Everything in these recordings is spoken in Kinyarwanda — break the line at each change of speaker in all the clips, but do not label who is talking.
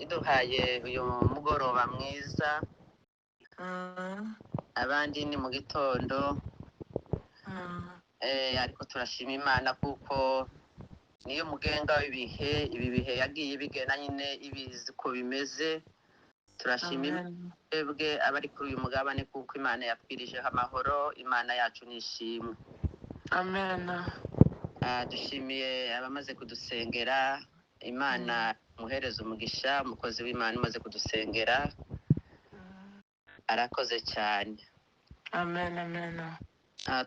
iduhaye uyu mugoroba mwiza, abandi ni mu gitondo, ariko turashima Imana kuko niyo mugenga w'ibihe, ibi bihe yagiye bigena nyine ibizi ko bimeze. Turashima twebwe abari kuri uyu mugabane kuko Imana yatwirijeho amahoro. Imana yacu nishimwe.
Amen.
Dushimiye abamaze kudusengera. Imana muhereza umugisha, umukozi w'Imana umaze kudusengera arakoze cyane.
Amen, amen.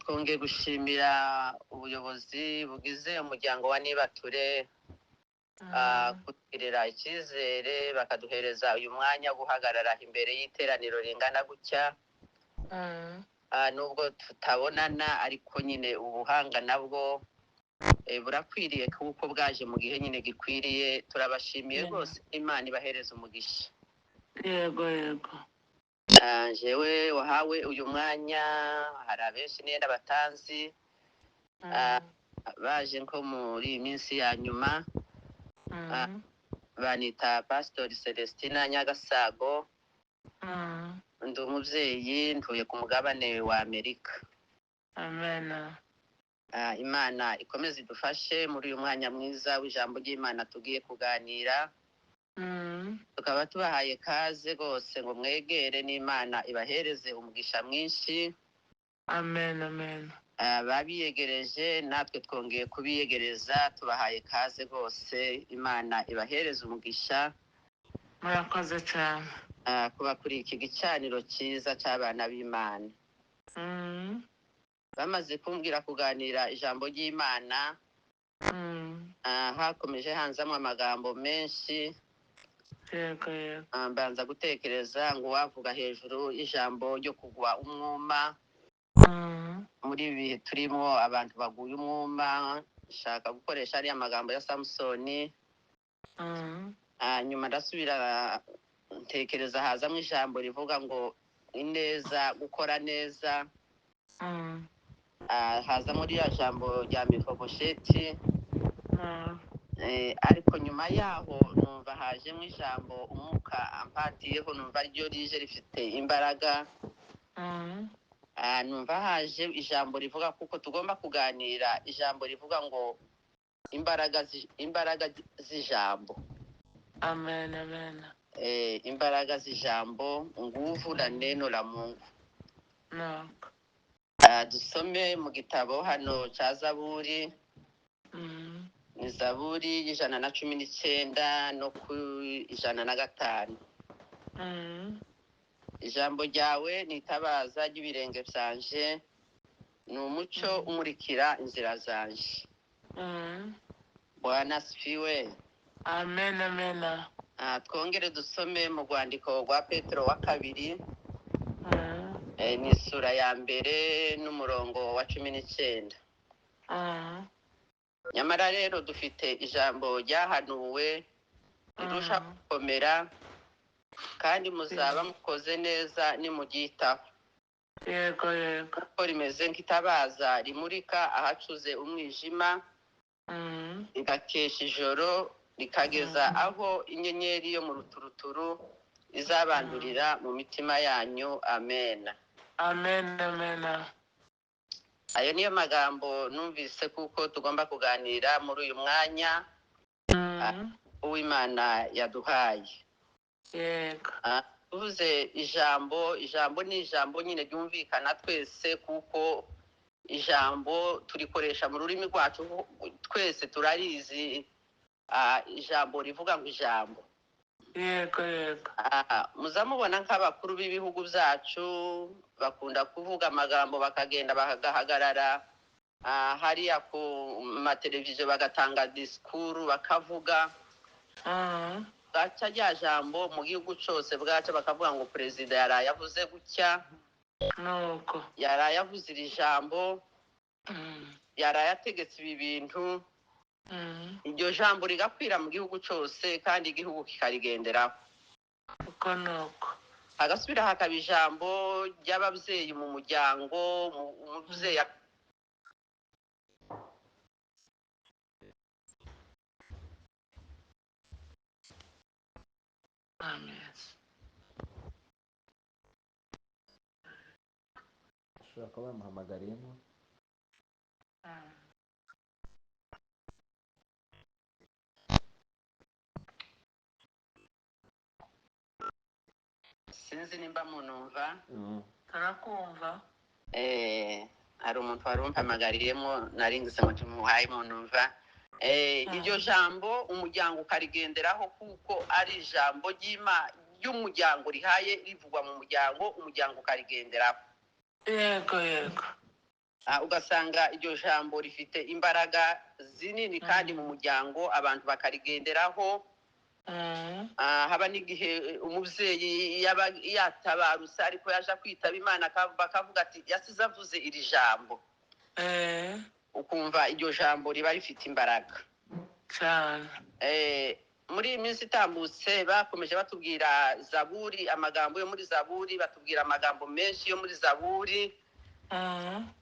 Twongeye gushimira ubuyobozi bugize umuryango wa Nibature kutugirira icyizere bakaduhereza uyu mwanya wo guhagarara imbere y'iteraniro ringana gutya. Nubwo tutabonana ariko nyine ubuhanga nabwo burakwiriye kuko bwaje mu gihe nyine gikwiriye. Turabashimiye rwose, Imana ibahereza umugisha.
Yego, yego.
Jewe wahawe uyu mwanya, hari abenshi nenda batanzi baje nko muri iyi minsi ya nyuma. Banita Pastori Celestina Nyagasago. Ndi umubyeyi, ntuye ku mugabane wa Amerika.
Amen.
Imana ikomeze idufashe muri uyu mwanya mwiza w'ijambo ry'Imana tugiye kuganira. Tukaba tubahaye kaze rwose ngo mwegere, n'Imana ibahereze umugisha mwinshi.
Amen, amen.
Babiyegereje, natwe twongeye kubiyegereza. Tubahaye kaze rwose, Imana ibahereze umugisha.
Murakoze cyane.
Kuba kuri iki gicaniro cyiza cy'abana b'Imana. Bamaze kumbwira kuganira ijambo ry'Imana, hakomeje hanzamo amagambo menshi.
Yego, yego.
Mbanza gutekereza ngo wavuga hejuru y'ijambo ryo kugwa umwuma. Muri ibi bihe turimo abantu baguye umwuma. Nshaka gukoresha ariya magambo ya Samusoni. Nyuma ndasubira ntekereza, hazamo ijambo rivuga ngo ineza, gukora neza. Hazamo rya jambo rya Mefibosheti. Ariko nyuma yaho numva hajemo ijambo umwuka ampatiyeho, numva ryo rije rifite imbaraga. Numva haje ijambo rivuga kuko tugomba kuganira ijambo rivuga ngo imbaraga z'ijambo.
Amen, amen.
Imbaraga z'ijambo, nguvu la neno la Mungu.
Nako.
Dusome mu gitabo hano cya Zaburi. Ni Zaburi y'119 no ku 105. Ijambo ryawe ni itabaza ry'ibirenge byanje, ni umucyo umurikira inzira zanje. Bwana asifiwe.
Amen, amen.
Twongere dusome mu rwandiko rwa Petero wa 2. Ni isura ya 2 n'umurongo wa 19. Nyamara rero dufite ijambo ryahanuwe rirusha gukomera, kandi muzaba mukoze neza nimuryitaho.
Yego, yego.
Kuko rimeze nk'itabaza rimurika ahacuze umwijima, rigakesha ijoro, rikageza aho inyenyeri yo mu ruturuturu izabandurira mu mitima yanyu. Amen.
Amen, amen.
Ayo niyo magambo numvise kuko tugomba kuganira muri uyu mwanya uw'Imana yaduhaye.
Yego.
Tuvuze ijambo ni ijambo nyine ryumvikana twese, kuko ijambo turikoresha mu rurimi rwacu twese turarizi. Ijambo rivuga ngo ijambo.
Yego, yego.
Muzamubona nk'abakuru b'ibihugu byacu bakunda kuvuga amagambo, bakagenda bagahagarara hariya ku mateleviziyo bagatanga disikuru bakavuga. Gaca rya jambo mu gihugu cyose bwaca bakavuga ngo perezida yaraye avuze gutya,
Nuko.
yaraye avuze iri jambo, yaraye ategetse ibi bintu. Iryo jambo rigakwira mu gihugu cyose kandi igihugu kikarigenderaho.
Uko nuko.
Hagasubira hakaba ijambo ry'ababyeyi mu muryango. Umubyeyi
Amen.
ushobora kuba bamuhamagariyemo.
sinzi nimba munumva.
Turakumva.
Hari umuntu wari umpamagariyemo nari ngise ngo tumuhaye munumva. Iryo jambo umuryango ukarigenderaho kuko ari ijambo ry'umuryango rihaye rivugwa mu muryango ukarigenderaho.
Yego.
Ugasanga iryo jambo rifite imbaraga zinini kandi mu muryango abantu bakarigenderaho. Haba n'igihe umubyeyi yaba yatabarutse ariko yaje kwitaba Imana bakavuga ati yasize avuze iri jambo. Ukumva iryo jambo riba rifite imbaraga
cyane.
Muri iyi minsi itambutse bakomeje batubwira zaburi, amagambo yo muri zaburi, batubwira amagambo menshi yo muri zaburi.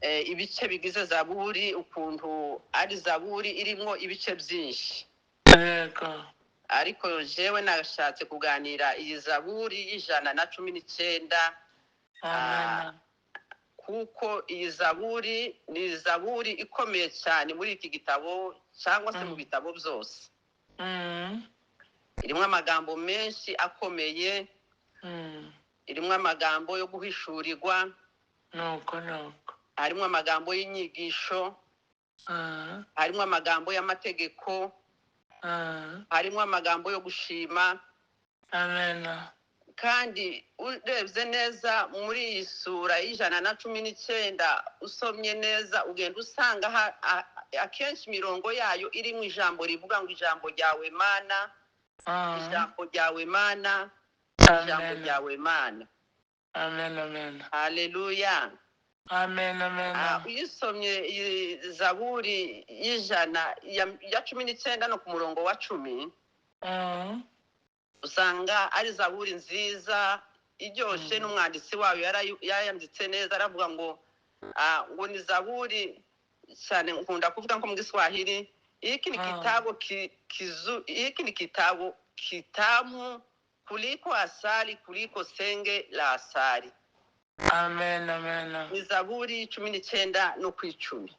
Ibice bigize zaburi, ukuntu ari zaburi irimo ibice byinshi.
Yego.
Ariko jewe nashatse kuganira iyi zaburi y'119. Kuko iyi zaburi ni zaburi ikomeye cyane muri iki gitabo cyangwa se mu bitabo byose. Irimo amagambo menshi akomeye. Irimo amagambo yo guhishurirwa.
Nuko.
Harimo amagambo y'inyigisho. Harimo amagambo y'amategeko. Harimo amagambo yo gushima.
Amen.
Kandi urebye neza muri iyi sura y'119 usomye neza ugenda usanga akenshi imirongo yayo iri mu ijambo rivuga ngo ijambo ryawe Mana, ijambo ryawe Mana, ijambo ryawe Mana.
Amen.
Haleluya.
Amen.
Uyisomye zaburi y'119 no ku murongo wa 10, usanga ari zaburi nziza iryoshe, n'umwanditsi wayo yayanditse neza, aravuga ngo ni zaburi cyane. Nkunda kuvuga nko mu Kiswahili, hiki ni kitabu kitamu kuliko asali, kuliko senge la asali.
Amen.
Ni zaburi 19 no ku 10.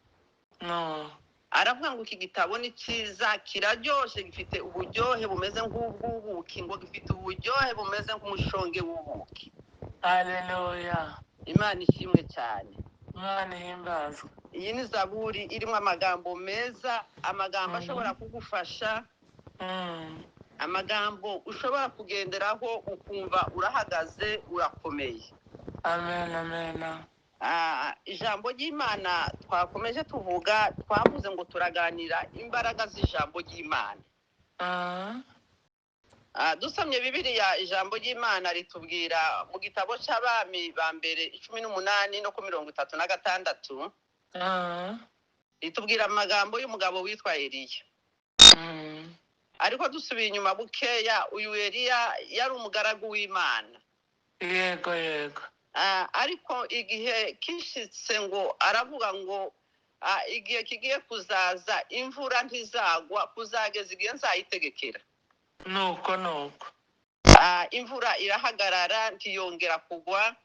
Aravuga ngo iki gitabo ni cyiza, kiraryoshe, gifite uburyohe bumeze nk'ubw'ubuki, ngo gifite uburyohe bumeze nk'umushonge w'ubuki.
Haleluya.
Imana ishimwe cyane.
Imana ihimbazwe.
Iyi ni zaburi irimo amagambo meza, amagambo ashobora kugufasha, amagambo ushobora kugenderaho ukumva urahagaze, urakomeye.
Amen.
Ijambo ry'Imana twakomeje tuvuga, twavuze ngo turaganira imbaraga z'ijambo ry'Imana. Dusomye Bibiliya, ijambo ry'Imana ritubwira mu gitabo cy'Abami ba mbere 18 no ku 36, ritubwira amagambo y'umugabo witwa Eliya. Ariko dusubiye inyuma bukeya, uyu Eliya yari umugaragu w'Imana.
Yego.
Ariko igihe kishitse ngo aravuga ngo igihe kigiye kuzaza imvura ntizagwa, kuzageza igihe nzayitegekera.
Nuko.
Imvura irahagarara ntiyongera kugwa.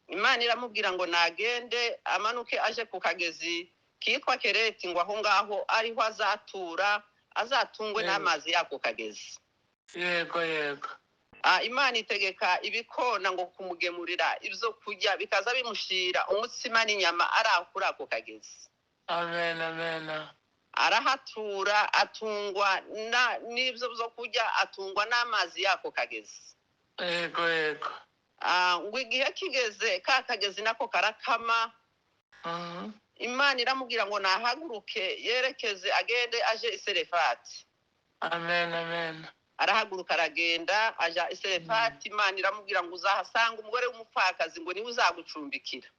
Imana iramubwira ngo nagende amanuke aje ku kagezi kitwa Kereti, ngo aho ngaho ariho azatungwe n'amazi yako kagezi.
Yego.
Imana itegeka ibikona ngo kumugemurira ibyo kurya, bikaza bimushira umutsima n'inyama ari kuri ako kagezi.
Amen.
Arahatura, atungwa n'ibyo byo kurya, atungwa n'amazi yako kagezi.
Yego.
Ngo igihe kigeze ka kagezi nako karakama. Imana iramubwira ngo nahaguruke yerekeze agende aje i Serefati.
Amen.
Arahaguruka aragenda aja i Serefati. Imana iramubwira ngo uzahasanga umugore w'umupfakazi, ngo niwe uzagucumbikira.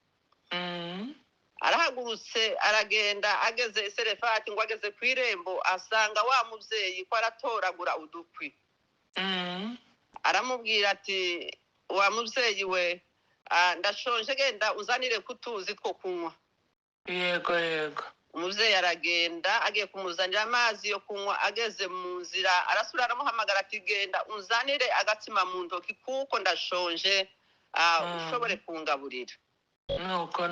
Arahagurutse aragenda, ageze i Serefati, ngo ageze ku irembo asanga wa mubyeyi ko aratoragura udukwi. Aramubwira ati wa mubyeyi we, ndashonje, genda uzanire kutuzi two kunywa.
Yego.
umuvyeyi aragenda agiye kumuzanira amazi yo kunywa, ageze mu nzira arasubira aramuhamagara ati genda unzanire agatsima mu ntoki kuko ndashonje, ushobore kungaburira.
nuko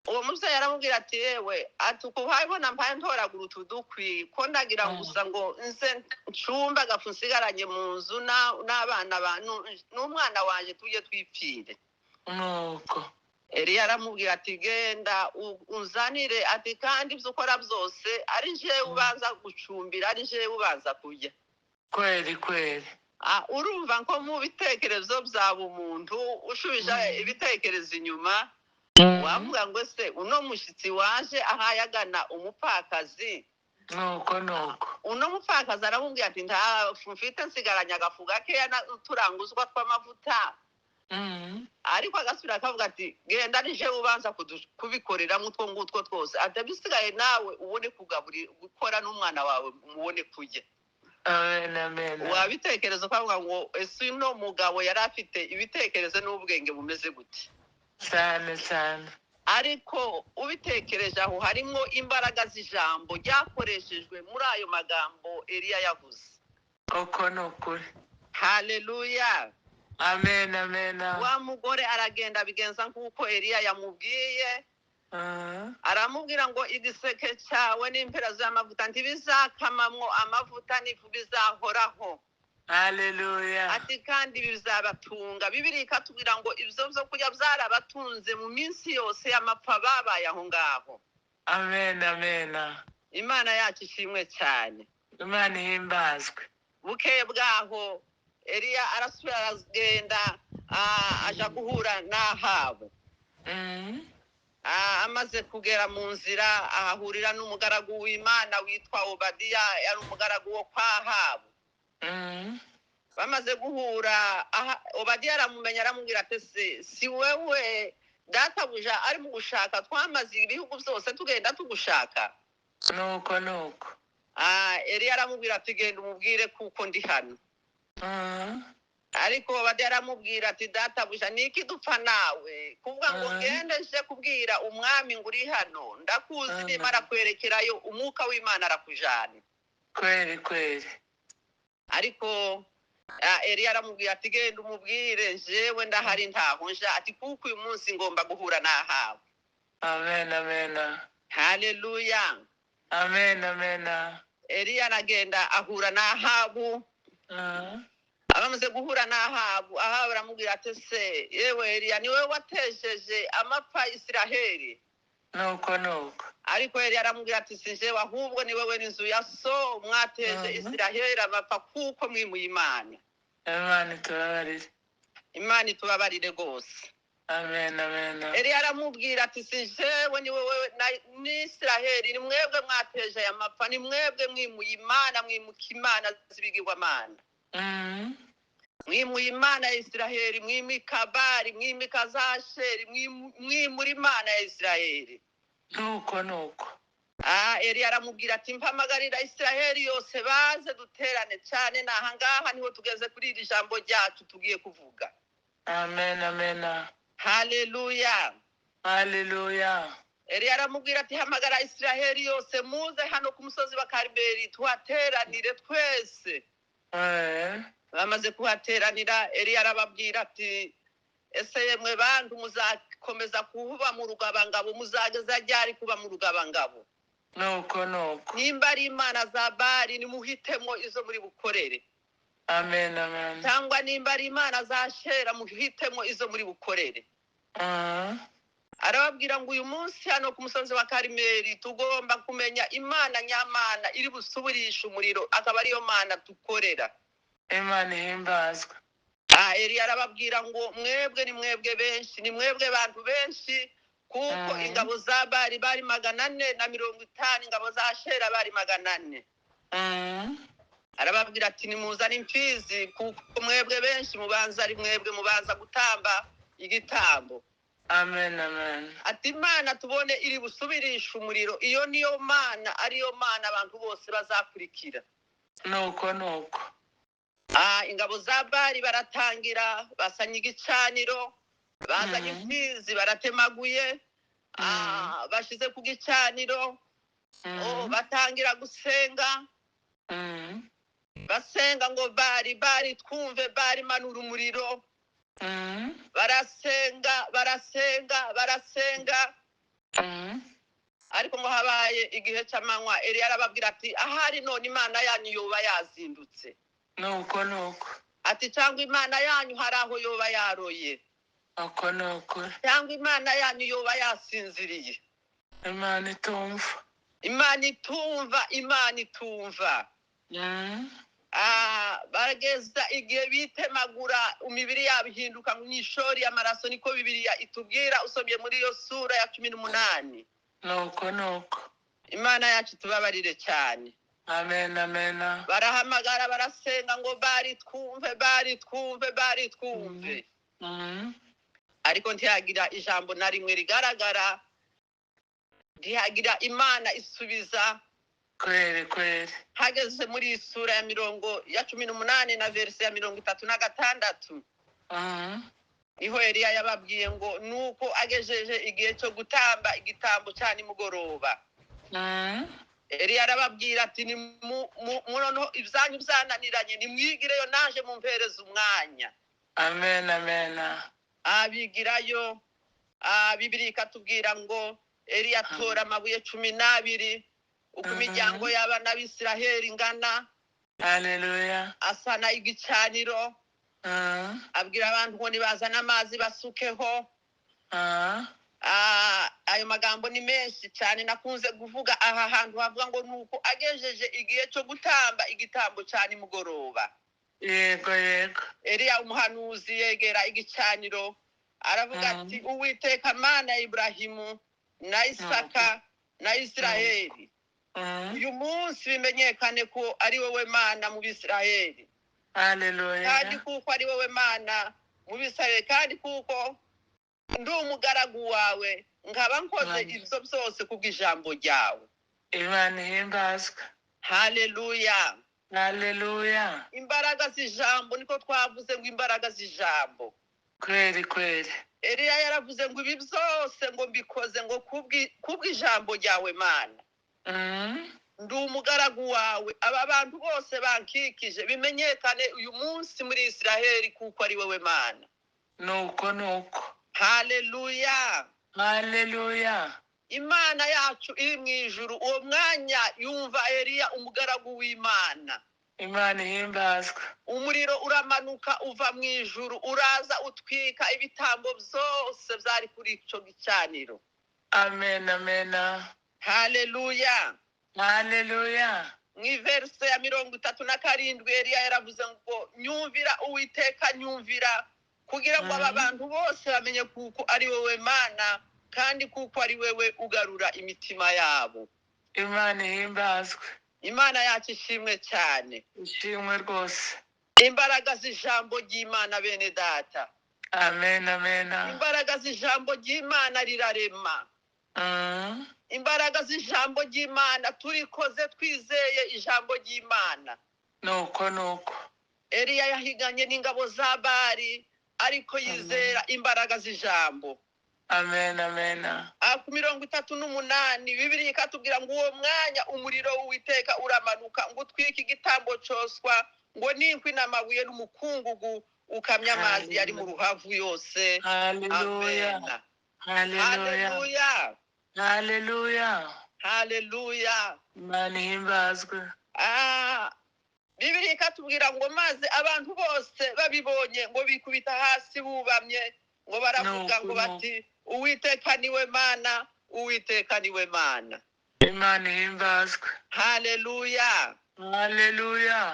uwo muvyeyi aramubwira ati yewe ati ukubona mpaye ntoragura utudukwi ko ndagira gusa ngo nze ncumba agafu nsigaranye mu nzu n'abana n'umwana wanje tujye twipfire.
nuko
Eliya aramubwira ati genda unzanire ati kandi ibyo ukora byose ari jewe ubanza gucumbira, ari jewe ubanza kurya.
kweli
urumva nko mu bitekerezo byaba umuntu ushubije ibitekerezo inyuma, wavuga ngo se uno mushyitsi waje ahayagana umupfakazi.
nuko
uno mupfakazi aramubwira ati nta mfite nsigaranye agafu gakeya turanguzwa tw'amavuta. ariko agasubira akavuga ati genda ari jewe ubanza kubikoreramo utwo ngutwo twose, atabisigaye nawe ubone gukora n'umwana wawe mubone kurya.
amen
wabitekerezo ukavuga ngo ese uno mugabo yari afite ibitekerezo n'ubwenge bumeze gute?
cyane
ariko ubitekereje aho harimo imbaraga z'ijambo ryakoreshejwe muri ayo magambo Eliya yavuze.
uko nukuri.
haleluya,
amen
wa mugore aragenda bigenza nk'uko Eliya yamubwiye. aramubwira ngo igiseke cyawe n'impera z'amavuta ntibizakamamwo amavuta n'ifu bizahoraho.
haleluya.
ati kandi bizabatunga. Bibiliya ikatubwira ngo ibyo byo kurya byarabatunze mu minsi yose y'amapfa babaye aho ngaho.
amen
Imana yacu ishimwe cyane.
Imana ihimbazwe.
bukeye bwaho Eliya arasubira aragenda aja guhura n'Ahabu. amaze kugera mu nzira ahahurira n'umugaragu w'Imana witwa Obadiya, yari umugaragu wo kwa Ahabu. bamaze guhura Obadiya aramumenya, aramubwira ati si wewe databuja ari mu gushaka, twamaze ibihugu byose tugenda tugushaka.
nuko
Eliya aramubwira ati genda umubwire kuko ndi hano. ariko Obadiya aramubwira ati databuja niki dupfa nawe kuvuga ngo ngende nje kubwira umwami ngo uri hano, ndakuzi nimara kwerekerayo umwuka w'Imana arakujana.
kweli
ariko Eliya aramubwira ati genda umubwire jewe ndahari ntaho nja, ati kuko uyu munsi ngomba guhura n'Ahabu.
amen
haleluya,
amen
Eliya aragenda ahura n'Ahabu. abamaze guhura n'Ahabu, Ahabu aramubwira ati se yewe Eliya niwe watejeje amapfa Isiraheli?
nuko
ariko Eliya aramubwira ati si jewe ahubwo ni wewe n'inzu ya so mwateje Isiraheli amapfa kuko mwimuye Imana. Imana itubabarire rwose.
amen
Eliya aramubwira ati si jewe ni wewe n'Isiraheli, ni mwebwe mwateje aya mapfa, ni mwebwe mwimuye Imana, mwimuka imana z'ibigirwamana. mwimuye Imana ya Isiraheli, mwimika Bali, mwimika Zasheri, mwimura Imana ya Isiraheli.
nuko
Eliya aramubwira ati mpamagarira Isiraheli yose baze duterane cyane, naha ngaha niho tugeze kuri iri jambo ryacu tugiye kuvuga.
amen
haleluya. Eliya aramubwira ati hamagara Isiraheli yose muze hano ku musozi wa Karumeli tuhateranire twese. bamaze kuhateranira Eliya arababwira ati ese yemwe bantu muzakomeza kuba mu rugabangabo, muzageza ryari kuba mu rugabangabo?
nuko
nimba ari imana za Bali nimuhitemo izo muri bukorere.
amen
cyangwa nimba ari imana za Shera muhitemo izo muri bukorere. arababwira ngo uyu munsi hano ku musozi wa Karumeli tugomba kumenya Imana nyamana iri busubirisha umuriro, akaba ariyo mana dukorera.
Imana ihimbazwe.
Eliya arababwira ngo mwebwe ni mwebwe benshi, ni mwebwe bantu benshi kuko ingabo za Bali bari 450, ingabo za Shera bari 400. arababwira ati nimuzane imfizi kuko mwebwe benshi mubanza ari mwebwe mubanza gutamba igitambo.
amen
ati Imana tubone iri busubirisha umuriro, iyo niyo mana, ariyo mana abantu bose bazakurikira.
nuko
ingabo za Bali baratangira, basanye igicaniro, bazanye imfizi baratemaguye, bashize ku gicaniro batangira gusenga basenga ngo bari twumve bari manura umuriro barasenga ariko ngo habaye igihe cy'amanywa Eliya arababwira ati ahari none imana yanyu yoba yazindutse
nuko
ati cyangwa imana yanyu hari aho yoba yaroye
nuko
cyangwa imana yanyu yoba yasinziriye.
Imana itumva
bageza igihe bitemagura imibiri yabo ihinduka nk'ishori y'amaraso, niko Bibiliya itubwira usomye muri iyo sura ya 18.
nuko
Imana yacu tubabarire cyane.
amen.
Barahamagara barasenga ngo bari twumve ariko ntiyagira ijambo na rimwe rigaragara, ntiyagira Imana isubiza.
kweri
Hageze muri sura ya 18 na verse ya 36 niho Eliya yababwiye ngo nuko agejeje igihe cyo gutamba igitambo cya nimugoroba. Eliya arababwira ati munono ibyanyu byananiranye nimwigireyo naje mumpereza umwanya.
amen.
Abigirayo Bibiliya ikatubwira ngo Eliya atora amabuye 12 uko imiryango y'abana b'Isiraheli ingana.
Haleluya.
Asana igicaniro abwira abantu ngo nibazana amazi basukeho. Ayo magambo ni menshi cyane nakunze kuvuga aha hantu havuga ngo nuko agejeje igihe cyo gutamba igitambo cya nimugoroba.
Yego
Eliya umuhanuzi yegera igicaniro aravuga ati Uwiteka Mana ya Ibrahimu na Isaka na Isiraheli, uyu munsi bimenyekane ko ari wowe Mana mu Bisiraheli.
Haleluya.
Kandi kuko ari wowe Mana mu Bisiraheli, kandi kuko ndi umugaragu wawe nkaba nkoze ibyo byose kubw'ijambo ryawe.
Imana ihimbazwe.
Haleluya. Imbaraga z'ijambo, niko twavuze ngo imbaraga z'ijambo.
Kweri.
Eliya yaravuze ngo ibi byose ngo mbikoze ngo kubw'ijambo ryawe Mana. Ndi umugaragu wawe, aba bantu bose bankikije bimenyekane uyu munsi muri Isiraheli kuko ari wowe Mana.
Nuko.
Haleluya. Imana yacu iri mu ijuru, uwo mwanya yumva Eliya umugaragu w'Imana.
Imana ihimbazwe.
Umuriro uramanuka uva mu ijuru uraza utwika ibitambo byose byari kuri icyo gicaniro.
Amen.
Haleluya. Mu verse ya 37 Eliya yaravuze ngo nyumvira Uwiteka nyumvira, kugira ngo aba bantu bose bamenye kuko ari wowe Mana kandi kuko ari wewe ugarura imitima yabo.
Imana ihimbazwe.
Imana yacu ishimwe cyane.
Ishimwe rwose.
Imbaraga z'ijambo ry'Imana bene data.
Amen.
Imbaraga z'ijambo ry'Imana rirarema. Imbaraga z'ijambo ry'Imana turikoze twizeye ijambo ry'Imana.
Nuko.
Eliya yahiganye n'ingabo za Bari ariko yizera imbaraga z'ijambo.
Amen.
Ku 38 Bibiliya ikatubwira ngo uwo mwanya umuriro w'Uwiteka uramanuka ngo utwike igitambo cyoswa ngo n'inkwi n'amabuye n'umukungugu ukamya amazi yari mu ruhavu yose.
Haleluya. Imana ihimbazwe.
Bibiliya ikatubwira ngo maze abantu bose babibonye ngo bikubita hasi bubamye ngo baravuga ngo bati Uwiteka niwe Mana, Uwiteka niwe Mana.
Imana ihimbazwe.
Haleluya.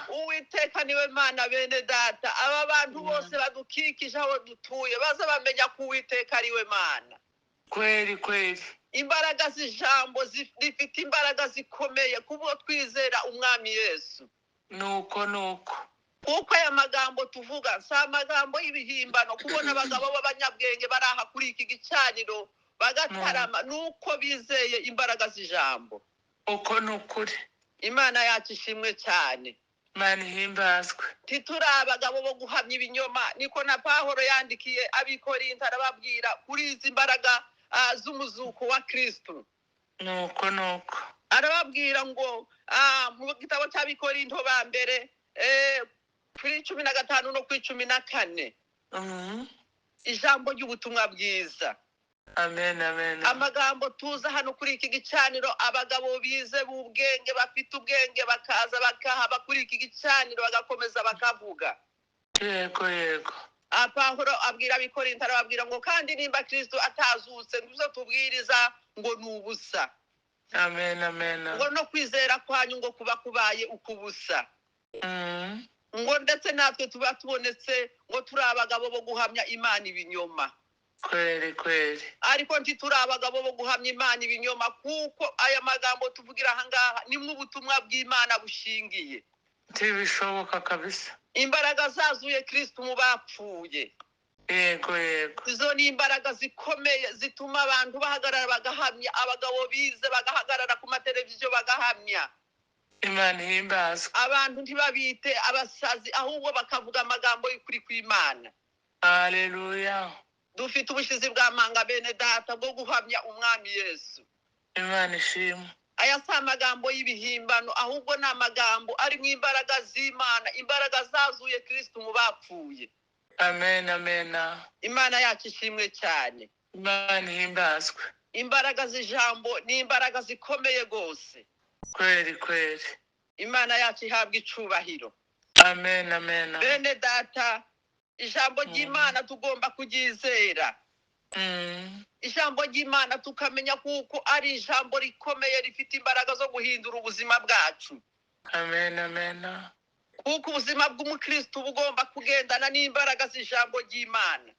Uwiteka niwe Mana bene data, aba bantu bose badukikije aho dutuye baza bamenya ko Uwiteka ariwe Mana.
Kweri.
Imbaraga z'ijambo zifite imbaraga zikomeye kubo twizera umwami Yesu.
Nuko.
Kuko aya magambo tuvuga si amagambo y'ibihimbano, kubona abagabo b'abanyabwenge baraha kuri iki gicaniro bagatarama nuko bizeye imbaraga z'ijambo.
Uko nukuri.
Imana yacu ishimwe cyane.
Imana ihimbazwe.
Tituri abagabo bo guhamya ibinyoma, niko na Pawulo yandikiye abikorinto arababwira kuri izi mbaraga z'umuzuko wa Kristo.
nuko
Arababwira ngo mu gitabo cy'Abikorinto ba mbere kuri 15 no kuri 14 ijambo ry'ubutumwa bwiza.
amen
Amagambo tuza hano kuri iki gicaniro, abagabo bize b'ubwenge bafite ubwenge bakaza bakahaba kuri iki gicaniro bagakomeza bakavuga.
yego
Pawulo abwira Abikorinto, arababwira ngo kandi nimba Kristo atazutse nguzo tubwiriza ngo nubusa.
amen
ngo no kwizera kwanyu ngo kuba kubaye ukubusa. ngo ndetse natwe tuba tubonetse ngo turi abagabo bo guhamya Imana ibinyoma.
kweli
ariko ntituri abagabo bo guhamya Imana ibinyoma, kuko aya magambo tuvugira aha ngaha nimwe ubutumwa bw'Imana bushingiye.
ntibishoboka kabisa.
Imbaraga zazuye Kristo mu bapfuye.
yego
izo ni imbaraga zikomeye zituma abantu bahagarara bagahamya, abagabo bize bagahagarara ku mateleviziyo bagahamya.
Imana ihimbazwe.
Abantu ntibabite abasazi, ahubwo bakavuga amagambo y'ukuri kw'Imana.
Haleluya.
Dufite ubushizi bw'amanga bene data bwo guhamya umwami Yesu.
Imana ishimwe.
Aya si amagambo y'ibihimbano, ahubwo ni amagambo ari mu imbaraga z'Imana, imbaraga zazuye Kristo mu bapfuye.
amen
Imana yacu ishimwe cyane.
Imana ihimbazwe.
Imbaraga z'ijambo ni imbaraga zikomeye gose.
kweli
Imana yacu ihabwa icubahiro.
amen
Bene data, ijambo ry'Imana tugomba kuryizera. Ijambo ry'Imana tukamenya kuko ari ijambo rikomeye rifite imbaraga zo guhindura ubuzima bwacu.
amen
kuko ubuzima bw'umukristo bugomba kugendana n'imbaraga z'ijambo ry'Imana.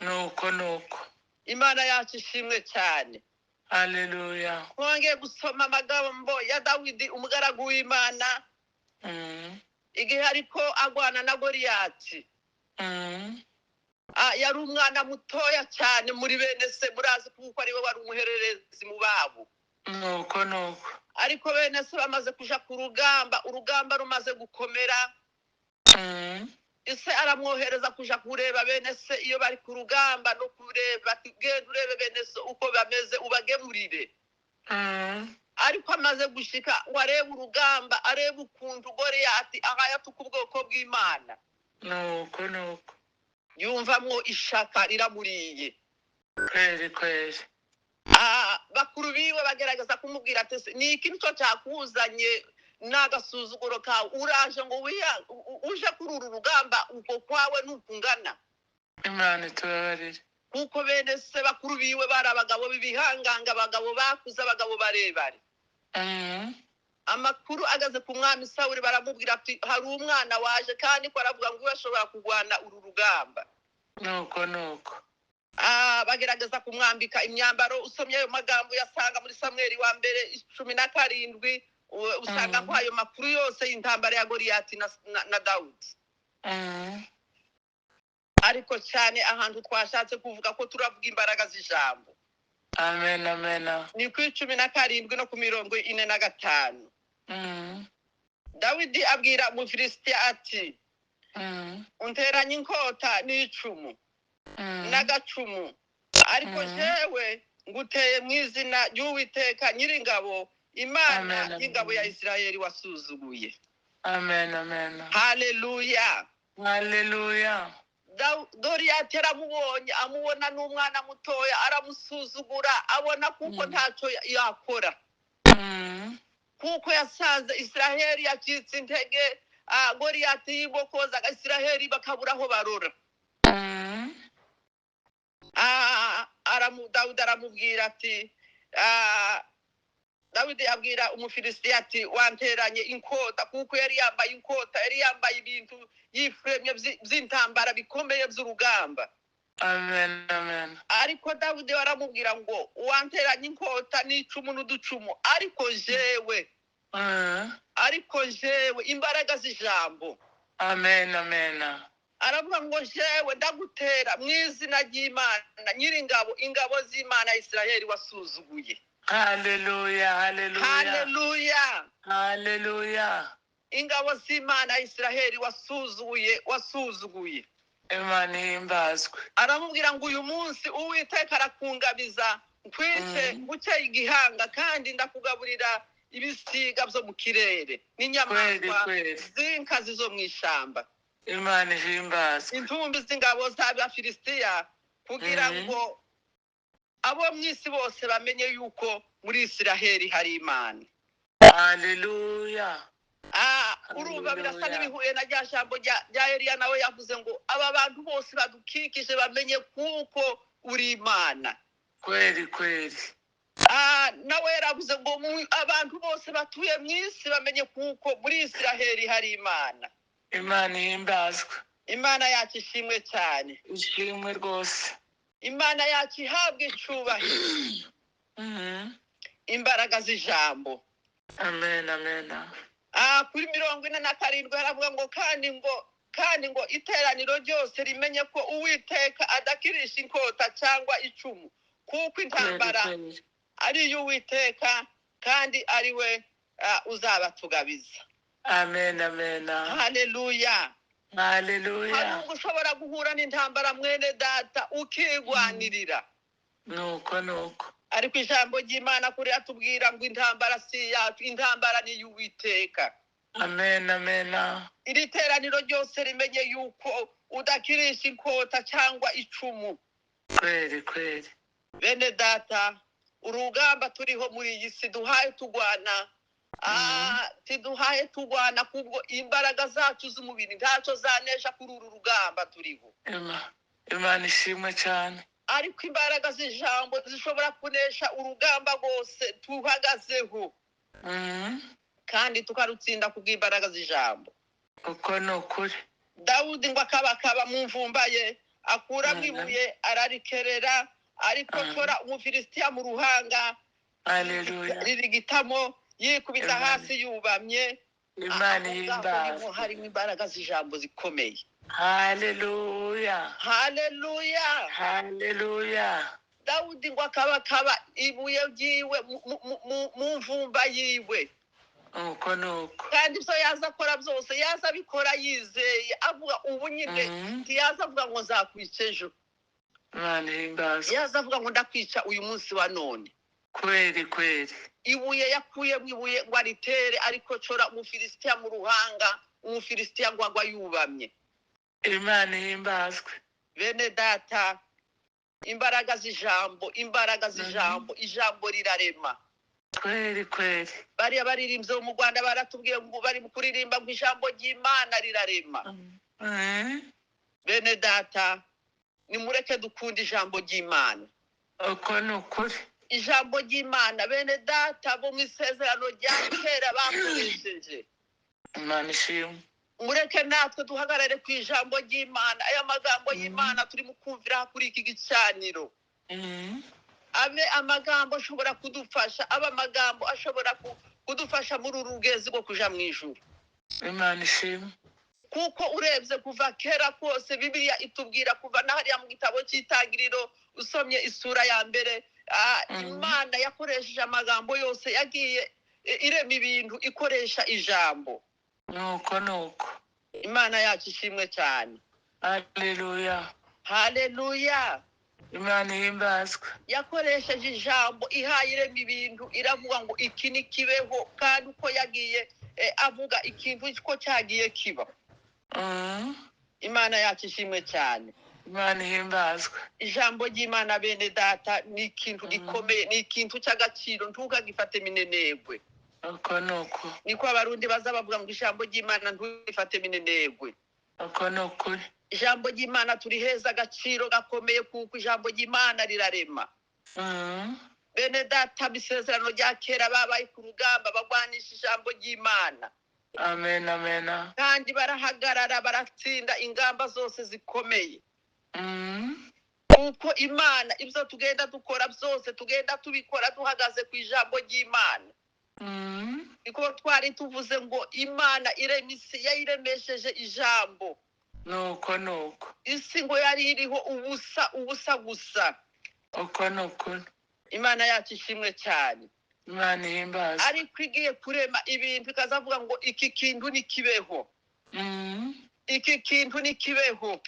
nuko
Imana yacu ishimwe cyane.
Haleluya.
Twongeye gusoma amagambo ya Dawidi umugaragu w'Imana igihe ariko agwana na Goliyati. Yari umwana mutoya cyane muri bene se, murazi kuko ari we wari umuhererezi mu babo.
nuko
ariko bene se bamaze kuja ku rugamba, urugamba rumaze gukomera. Ise aramwohereza kuja kureba bene se iyo bari ku rugamba, no kureba genda urebe bene se uko bameze ubagemurire. Ariko amaze gushika wareba urugamba, areba ukuntu Goliyati ahayatuka ubwoko bw'Imana.
nuko
yumvamwo ishaka riramuriye.
kweli
bakuru biwe bagerageza kumubwira ati ni iki nicyo cyakuzanye n'agasuzuguro kawe, uraje ngo uje kuri uru rugamba uko kwawe n'ukungana.
Imana itubabarire.
kuko bene se bakuru biwe bari abagabo b'ibihanganga, abagabo bakuze, abagabo barebare. Amakuru agaze ku mwami Sawuli baramubwira ati hari umwana waje kandi ko aravuga ngo ashobora kurwana uru rugamba.
nuko
bagerageza kumwambika imyambaro. Usomye ayo magambo yasanga muri Samweli wa mbere 17 usanga ko ayo makuru yose y'intambara ya Goliyati na Dawudi. ariko cyane ahantu twashatse kuvuga ko turavuga imbaraga z'ijambo.
amen
ni ku 17 no ku 45. Dawidi abwira Umufilisitiya ati unteranye inkota n'icumu n'agacumu, ariko jewe nguteye mu izina ry'Uwiteka Nyiringabo, Imana y'ingabo ya Isirayeli wasuzuguye.
amen
Haleluya. Goliyati aramubonye, amubona n'umwana mutoya, aramusuzugura, abona kuko ntacyo yakora. kuko yasanze Isirayeli yacitse intege. Goliyati yibokozaga Isirayeli bakabura aho barora. Dawidi aramubwira ati Dawidi abwira Umufilisitiya ati wanteranye inkota, kuko yari yambaye inkota, yari yambaye ibintu yifremye by'intambara bikomeye by'urugamba.
amen
ariko Dawidi baramubwira ngo wanteranye inkota n'icumu n'uducumu, ariko jewe imbaraga z'ijambo.
amen
aravuga ngo jewe ndagutera mu izina ry'Imana Nyiringabo, ingabo z'Imana Isirayeli wasuzuguye.
Haleluya.
ingabo z'Imana Isirayeli wasuzuguye.
Imana ihimbazwe.
aramubwira ngo uyu munsi Uwiteka arakungabiza nkwice guteye igihanga kandi ndakugaburira ibisiga byo mu kirere n'inyamaswa z'inkazi zo mu ishyamba.
Imana ihimbazwe.
Intumbi z'ingabo z'abafilisitiya kugira ngo abo mu isi bose bamenye yuko muri Isiraheli hari Imana.
Haleluya.
Urumva birasa n'ibihuye na rya jambo rya Eliya nawe yavuze ngo aba bantu bose badukikije bamenye kuko uri Imana.
Kweli.
Nawe yaravuze ngo abantu bose batuye mu isi bamenye kuko muri Isiraheli hari Imana.
Imana ihimbazwe.
Imana yacu ishimwe cyane.
Ishimwe rwose.
Imana yacu ihabwa icubahiro. Imbaraga z'ijambo.
Amen.
Kuri 47 haravuga ngo kandi ngo iteraniro ryose rimenye ko Uwiteka adakirisha inkota cyangwa icumu kuko intambara ari y'Uwiteka kandi ari we uzabatugabiza.
Amen.
Haleluya.
Haleluya.
Ushobora guhura n'intambara mwene data ukigwanirira.
Nuko.
Ariko ijambo ry'Imana kuri atubwira ngo intambara si yacu, intambara ni y'Uwiteka.
Amen.
Iri teraniro ryose rimenye yuko udakirisha inkota cyangwa icumu.
Kweli.
Bene data, urugamba turiho muri iyi si duhaye tugwana. Tiduhaye tugwana kubwo imbaraga zacu z'umubiri ntacyo zanesha kuri uru rugamba turiho.
Imana ishimwe cyane.
Ariko imbaraga z'ijambo zishobora kunesha urugamba rwose tuhagazeho. Kandi tukarutsinda kubw'imbaraga z'ijambo.
Uko ni ukuri.
Dawudi ngo akabakaba mu mvumba ye akuramo ibuye ararikerera ariko tora umufilisitiya mu ruhanga.
Haleluya.
Ririgitamo yikubita hasi yubamye.
Imana ihimbazwe.
Harimo imbaraga z'ijambo zikomeye.
Haleluya.
Dawudi ngo akabakaba ibuye ryiwe mu mvumba yiwe.
Uko nuko.
Kandi ibyo yaza akora byose yaza abikora yizeye avuga ubu nyine ntiyaza avuga ngo nzakwica ejo.
Imana ihimbazwe.
Yaza avuga ngo ndakwica uyu munsi wa none.
Kweli.
Ibuye yakuyemo ibuye ngo aritere ariko cora umufilisitiya mu ruhanga, umufilisitiya ngo agwa yubamye.
Imana ihimbazwe.
Bene data, imbaraga z'ijambo, ijambo rirarema.
Kweli.
Bariya baririmbye mu Rwanda baratubwiye ngo bari kuririmba ngo ijambo ry'Imana rirarema. Bene data, nimureke dukunda ijambo ry'Imana.
Uko ni ukuri.
Ijambo ry'Imana bene data bo mu isezerano rya kera bakoresheje.
Imana ishimwe.
Mureke natwe duhagarare ku ijambo ry'Imana. Aya magambo y'Imana turi mu kumvira kuri iki gicaniro. Abe amagambo ashobora kudufasha, aba amagambo ashobora kudufasha muri uru rugezi rwo kuja mu ijuru.
Imana ishimwe.
Kuko urebye kuva kera kose Bibiliya itubwira kuva nahariya mu gitabo cy'Itangiriro usomye isura ya mbere, Imana yakoresheje amagambo yose yagiye irema ibintu ikoresha ijambo.
Nuko.
Imana yacu ishimwe cyane. Haleluya.
Imana ihimbazwe.
Yakoresheje ijambo ihaye irema ibintu iravuga ngo iki ni kibeho kandi uko yagiye avuga ikintu ko cyagiye kiba. Imana yacu ishimwe cyane.
Imana ihimbazwe.
Ijambo ry'Imana bene data ni ikintu gikomeye, ni ikintu cy'agaciro ntukagifate minenegwe.
Uko nuko.
Niko abarundi baza bavuga ngo ijambo ry'Imana ntukifate minenegwe.
Uko ni ukuri.
Ijambo ry'Imana turiheza agaciro gakomeye kuko ijambo ry'Imana rirarema. Bene data bisezerano rya kera babaye ku rugamba bagwanisha ijambo ry'Imana.
Amen.
Kandi barahagarara baratsinda ingamba zose zikomeye. Kuko Imana ibyo tugenda dukora byose tugenda tubikora duhagaze ku ijambo ry'Imana. Niko twari tuvuze ngo Imana irema isi yayiremesheje ijambo.
Nuko.
Isi ngo yari iriho ubusa gusa.
Uko nuko.
Imana yacu ishimwe cyane.
Imana ihimbazwe.
Ariko igiye kurema ibintu ikazavuga ngo iki kintu ni kibeho. Iki kintu ni kibeho.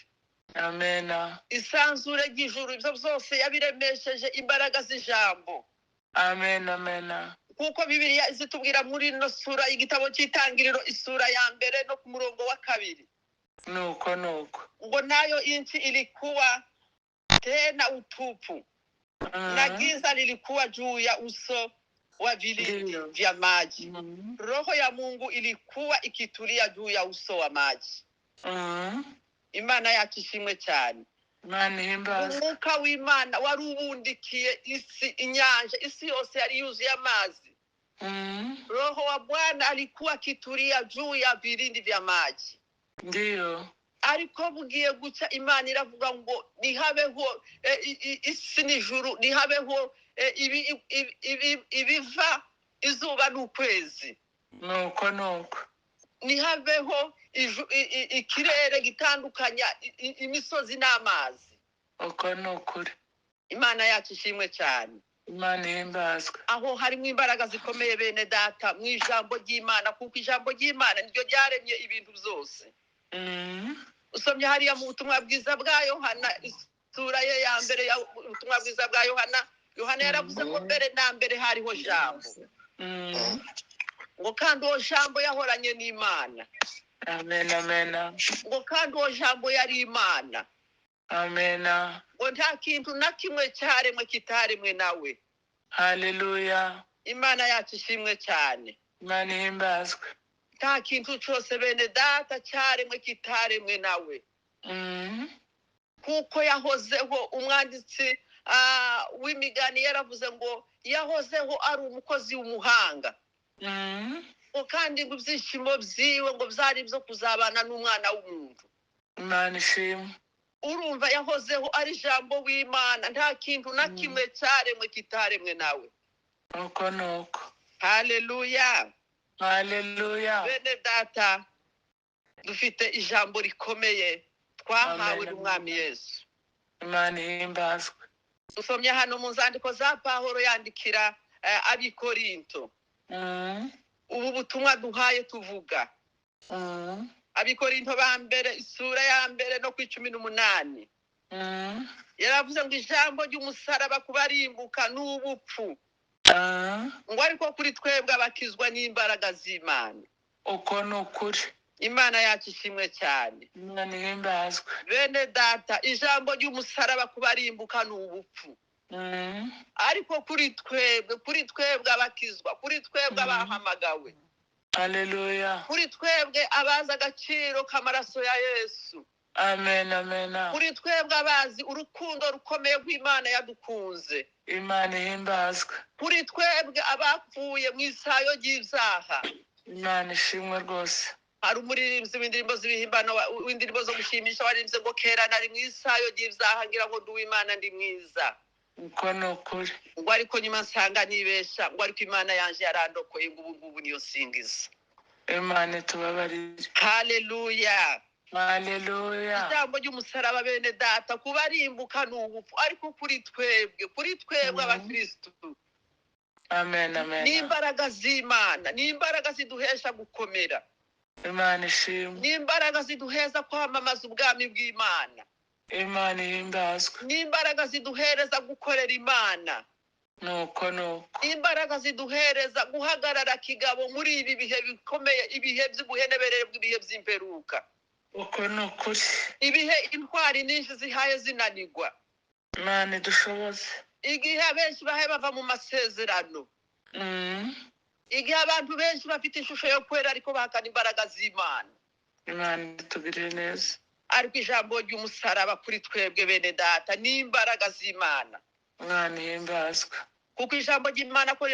Amena.
isanzure ry'ijuru ibyo byose yabiremesheje imbaraga z'ijambo.
Amena, amena.
Kuko Bibiliya zitubwira muri ino sura y'igitabo cy'itangiriro isura ya mbere no ku murongo wa 2
Nuko.
ngo nayo inchi ilikuwa tena utupu na giza lilikuwa juu ya uso wa vilindi vya maji. Roho ya Mungu ilikuwa ikitulia juu ya uso wa maji. Imana yacu ishimwe cyane. Umwuka w'Imana wari ubundikiye isi, inyanja, isi yose yari yuzuye amazi. Roho wa Bwana alikuwa akitulia juu ya vilindi vya maji.
Ndiyo.
Ariko bugiye guca Imana iravuga ngo nihabeho isi n'ijuru, nihabeho ibiva izuba n'ukwezi.
Nuko.
Nihabeho ikirere gitandukanya imisozi n'amazi.
Uko nukuri.
Imana yacu ishimwe cyane.
Imana ihimbazwe.
Aho harimo imbaraga zikomeye bene data mu ijambo ry'Imana, kuko ijambo ry'Imana niryo ryaremye ibintu byose. Usomye hariya mu butumwa bwiza bwa Yohana isura ye ya mbere ya ubutumwa bwiza bwa Yohana yaravuze ko mbere na mbere hariho jambo. Ngo kandi uwo jambo yahoranye n'Imana.
Amena.
Ngo kandi uwo jambo yari Imana.
Amena.
Ngo nta kintu na kimwe cyaremwe kitaremwe nawe.
Haleluya.
Imana yacu ishimwe cyane.
Imana ihimbazwe.
Nta kintu cyose bene data cyaremwe kitaremwe nawe. Kuko yahozeho umwanditsi w'imigani yaravuze ngo yahozeho ari umukozi w'umuhanga. Ngo kandi ngo ibyishimo byiwe ngo byari byo kuzabana n'umwana w'umuntu.
Imana ishimwe.
Urumva yahozeho ari ijambo w'Imana, nta kintu na kimwe cyaremwe kitaremwe nawe.
Nuko.
Haleluya.
Haleluya.
Bene data dufite ijambo rikomeye twahawe n'Umwami Yesu.
Imana ihimbazwe.
Usomye hano mu nzandiko za Pawulo yandikira abikorinto. Ubu butumwa duhaye tuvuga. Abikorinto ba mbere isura ya mbere no ku 18. Yaravuze ngo ijambo ry'umusaraba kubarimbuka n'ubupfu. Ngo ariko kuri twebwe abakizwa n'imbaraga z'Imana.
Uko nukuri.
Imana yacu ishimwe cyane.
Imana ihimbazwe.
Bene data ijambo ry'umusaraba kubarimbuka n'ubupfu. Ariko kuri twebwe abakizwa, kuri twebwe abahamagawe.
Haleluya.
Kuri twebwe abazi agaciro k'amaraso ya Yesu.
Amena.
Kuri twebwe abazi urukundo rukomeye rw'Imana yadukunze.
Imana ihimbazwe.
Kuri twebwe abapfuye mu isayo ry'ibyaha.
Imana ishimwe rwose.
Hari umuririmbyi w'indirimbo z'ibihimbano w'indirimbo zo gushimisha warimbye ngo kera nari mu isayo ry'ibyaha ngira ngo nduwe Imana ndi mwiza.
Uko nukuri.
Ngo ariko nyuma nsanga nibesha, ngo ariko Imana yanje yarandokoye ngo ubu niyo singiza.
Imana tubabarire.
Haleluya.
Haleluya.
Ijambo ry'umusaraba bene data kubarimbuka n'ubupfu, ariko kuri twebwe abakristo.
Amena.
N'imbaraga z'Imana, n'imbaraga ziduhesha gukomera.
Imana ishimwe.
N'imbaraga ziduheza kwamamaza ubwami bw'Imana.
Imana ihimbazwe.
N'imbaraga ziduhereza gukorera Imana.
Nuko.
Imbaraga ziduhereza guhagarara kigabo muri ibi bihe bikomeye, ibihe by'ubuheneberere bw'ibihe by'imperuka.
Uko nukuri.
Ibihe intwari nyinshi zihaye zinanirwa.
Imana dushoboze.
Igihe abenshi bahe bava mu masezerano. Igihe abantu benshi bafite ishusho yo kwera ariko bahakana imbaraga z'Imana.
Imana tugirire neza.
Ariko ijambo ry'umusaraba kuri twebwe bene data n'imbaraga z'Imana.
Imana ihimbazwe.
Kuko ijambo ry'Imana ko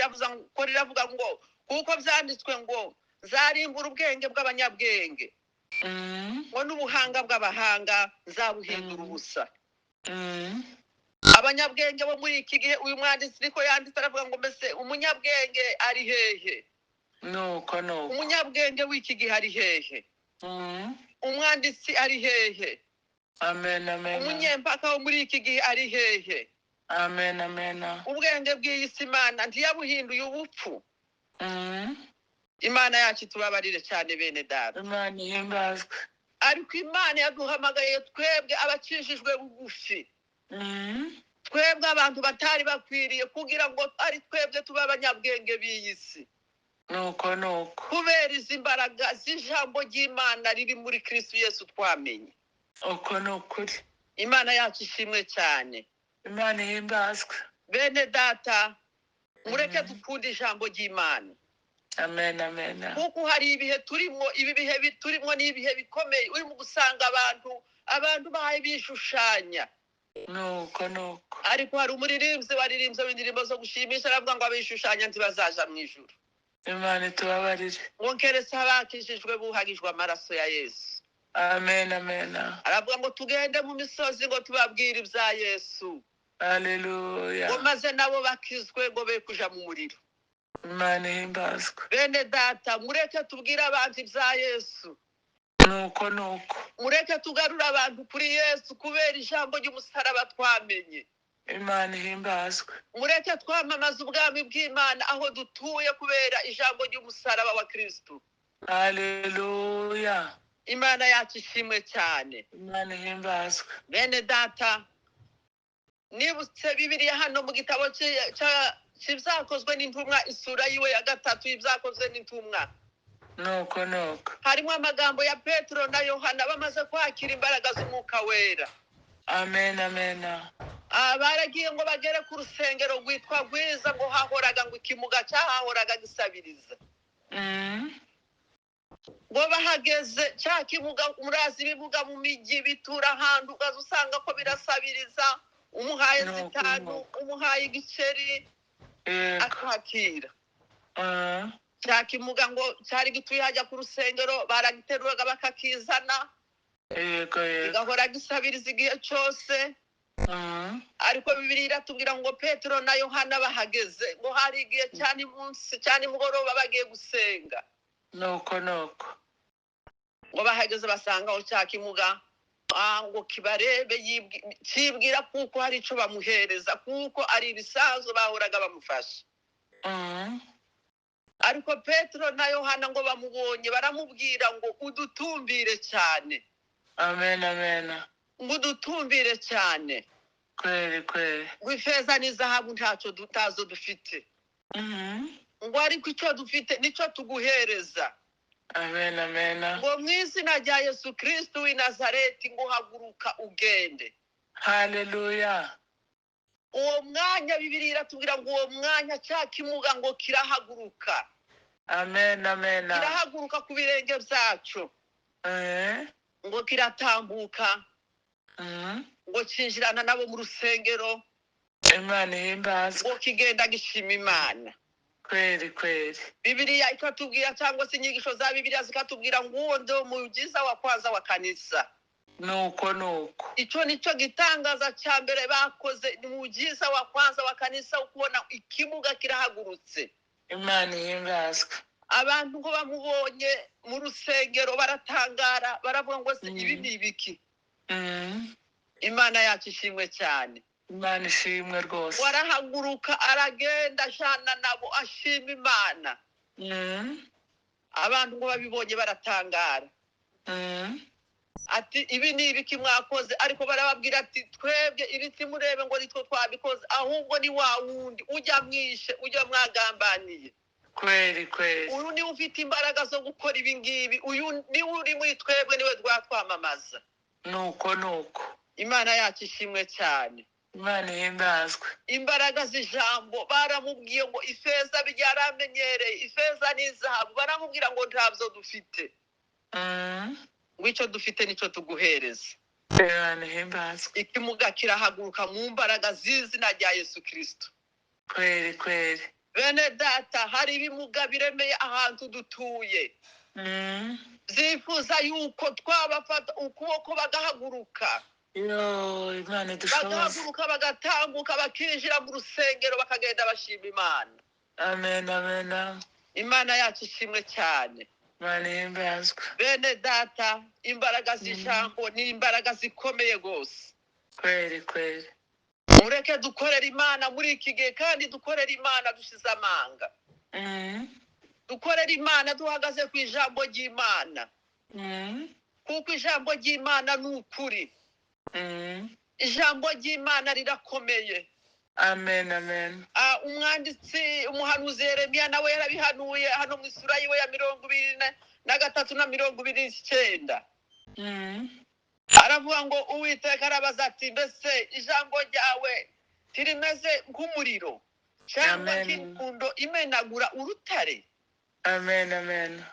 riravuga ngo kuko byanditswe ngo zarimbura ubwenge bw'abanyabwenge. Ngo n'ubuhanga bw'abahanga nzabuhindura ubusa. Abanyabwenge bo muri iki gihe uyu mwanditsi niko yanditse aravuga ngo mbese umunyabwenge ari hehe?
Nuko.
Umunyabwenge w'iki gihe ari hehe? Umwanditsi ari hehe?
Amena.
Umunyempaka wo muri iki gihe ari hehe?
Amena.
Ubwenge bw'iyi si Imana ntiyabuhinduye ubupfu. Imana yacu tubabarire cyane bene data.
Imana ihimbazwe.
ariko imana yaduhamagaye twebwe abakijijwe bugufi, twebwe abantu batari bakwiriye kugira ngo ari twebwe tuba abanyabwenge b'iyi si,
nuko
kubera izi mbaraga z'ijambo ry'Imana riri muri Kristo Yesu twamenye.
uko ni ukuri.
Imana yacu ishimwe cyane.
Imana ihimbazwe.
Bene data, mureke dukunda ijambo ry'Imana.
Amen, amen.
Kuko hari ibihe turimo, ibi bihe turimo ni ibihe bikomeye, urimo gusanga abantu bahaye bishushanya.
Nuko.
Ariko hari umuririmbyi waririmbye indirimbo zo gushimisha, aravuga ngo abishushanya ntibazaja mu ijuru.
Imana itubabarire.
Ngo keretse abakijijwe buhagijwe amaraso ya Yesu.
Amen, amen.
Aravuga ngo tugende mu misozi ngo tubabwire ibya Yesu.
Haleluya.
Ngo maze nabo bakizwe ngo be kuja mu muriro.
Imana ihimbazwe.
Bene data, mureke tubwire abantu ibya Yesu.
Nuko.
Mureke tugarura abantu kuri Yesu kubera ijambo ry'umusaraba twamenye.
Imana ihimbazwe.
Mureke twamamaza ubwami bw'Imana aho dutuye kubera ijambo ry'umusaraba wa Kristo.
Haleluya.
Imana yacu ishimwe cyane.
Imana ihimbazwe.
Bene data, nibutse Bibiliya hano mu gitabo cy'ibyakozwe n'intumwa isura yiwe ya 3 y'ibyakozwe n'intumwa.
Nuko.
Harimo amagambo ya Petero na Yohana bamaze kwakira imbaraga z'Umwuka Wera.
Amen, amen.
Baragiye ngo bagere ku rusengero rwitwa Rwiza, ngo hahoraga ngo ikimuga cyahahoraga gisabiriza. Ngo bahageze cya kimuga, murazi ibimuga mu migi bitura ahantu usanga ko birasabiriza, umuhaye zitanu, umuhaye igiceri akakira. Cya kimuga ngo cyari gituye hajya ku rusengero, baragiteruraga bakakizana, gahora gisabiriza igihe cyose. Ariko Bibiliya iratubwira ngo Petero na Yohana bahageze ngo hari igihe cyane munsi cyane mugoroba bagiye gusenga.
Nuko.
Ngo bahageze basanga aho cya kimuga, ngo kibarebe kibwira kuko hari ico bamuhereza, kuko ari ibisanzwe bahoraga bamufasha. Ariko Petero na Yohana ngo bamubonye baramubwira ngo udutumbire cyane.
Amen, amen.
Ngo udutumbire cyane.
Kweli.
Ngo ifeza n'izahabu ntacyo dutazo dufite. Ngo ariko icyo dufite nico tuguhereza.
Amen, amen.
Ngo mu izina rya Yesu Kristo w'i Nazareti ngo haguruka ugende.
Haleluya.
Uwo mwanya Bibiliya iratubwira ngo uwo mwanya cya kimuga ngo kirahaguruka.
Amen, amen.
Kirahaguruka ku birenge byacu. Ngo kiratambuka. Ngo cinjirana nabo mu rusengero.
Imana ihimbazwe.
Ngo kigenda gishima Imana.
Kweli.
Bibiliya ikatubwira, cyangwa se inyigisho za Bibiliya zikatubwira ngo uwo ndio umujiza wa kwanza wa kanisa.
Nuko.
Ico nico gitangaza cya mbere bakoze, ni umujiza wa kwanza wa kanisa, ukubona ikimuga kirahagurutse.
Imana ihimbazwe.
Abantu ngo bamubonye mu rusengero baratangara, baravuga ngo se ibi ni ibiki? Imana yacu ishimwe cyane.
Imana ishimwe rwose.
Warahaguruka aragenda ashana nabo ashima Imana. Abantu ngo babibonye baratangara. Ati ibi ni ibiki mwakoze? Ariko barababwira ati twebwe ibiti murebe ngo nitwo twabikoze, ahubwo ni wa wundi ujya mwishe, ujya mwagambaniye.
Kweli.
Uyu ni ufite imbaraga zo gukora ibi ngibi, uyu ni uri muri twebwe, niwe twatwamamaza.
Nuko.
Imana yacu ishimwe cyane.
Imana ihimbazwe.
Imbaraga z'ijambo baramubwiye ngo ifeza byaramenyereye, ifeza n'izahabu, baramubwira ngo ntabyo dufite. Ngo icyo dufite nico tuguhereza.
Imana ihimbazwe.
Ikimuga kirahaguruka mu mbaraga z'izina rya Yesu Kristo.
Kweli.
Bene data, hari ibimuga biremeye ahantu dutuye. Zifuza yuko twabafata ukuboko bagahaguruka.
Imana idushoboze.
Bagahaguruka bagatambuka bakinjira mu rusengero bakagenda bashima Imana.
Amen.
Imana yacu ishimwe cyane.
Imana ihimbazwe.
Bene data, imbaraga z'ijambo ni imbaraga zikomeye gose.
Kweli.
Mureke dukorera Imana muri iki gihe, kandi dukorera Imana dushize amanga. Dukorera Imana duhagaze ku ijambo ry'Imana. kuko ijambo ry'Imana ni ukuri. Ijambo ry'Imana rirakomeye.
Amen, amen.
Umwanditsi umuhanuzi Yeremiya nawe yarabihanuye hano mu isura yiwe ya 23 na 29. Aravuga ngo Uwiteka arabaza ati mbese ijambo ryawe tirimeze nk'umuriro cyangwa nk'inkundo imenagura urutare?
Amen, amen.